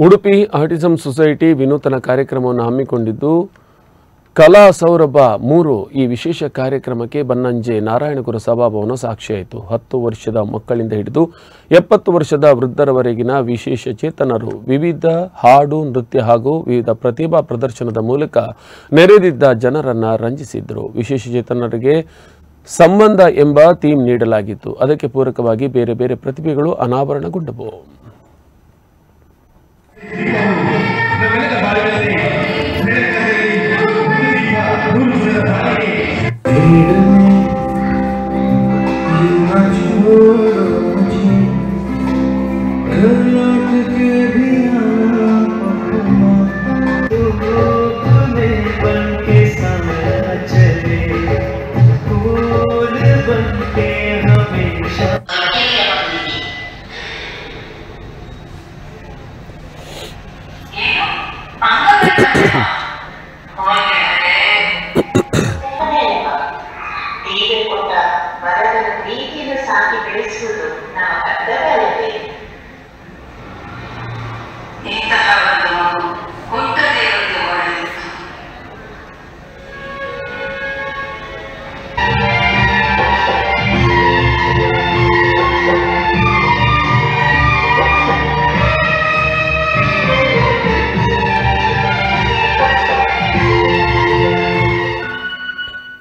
Udupi autism society ವಿನೂತನ ಕಾರ್ಯಕ್ರಮವನ್ನು ಹಮ್ಮಿಕೊಂಡಿದ್ದು ಕಲಾ ಸೌರಭ 3 ಈ ವಿಶೇಷ ಕಾರ್ಯಕ್ರಮಕ್ಕೆ ಬನ್ನಂಜೆ ನಾರಾಯಣಗುರ ಸಭಾಭವನ ಸಾಕ್ಷಿಯಾಯಿತು. 10 ವರ್ಷದ ಮಕ್ಕಳಿಂದ ಹಿಡಿದು 70 ವರ್ಷದ ವೃದ್ಧರವರೆಗಿನ ವಿಶೇಷ ಚೇತನರು ವಿವಿಧ ಹಾಡು, ನೃತ್ಯ ಹಾಗೂ ವಿವಿಧ ಪ್ರತಿಭಾ ಪ್ರದರ್ಶನದ ಮೂಲಕ ನೆರೆದಿದ್ದ ಜನರನ್ನು ರಂಜಿಸಿದರು. ವಿಶೇಷ ಚೇತನರಿಗೆ ಸಂಬಂಧ ಎಂಬ ಥೀಮ್ ನೀಡಲಾಗಿತ್ತು. ಅದಕ್ಕೆ ಪೂರಕವಾಗಿ ಬೇರೆ ಬೇರೆ ಪ್ರತಿಭೆಗಳು ಅನಾವರಣಗೊಂಡವು. ಪ್ರೀತಿಯನ್ನು ಸಾಕಿ ಬೆಳೆಸುವುದು ನಮ್ಮ ಕರ್ತವ್ಯವೇ. ಇಂತಹ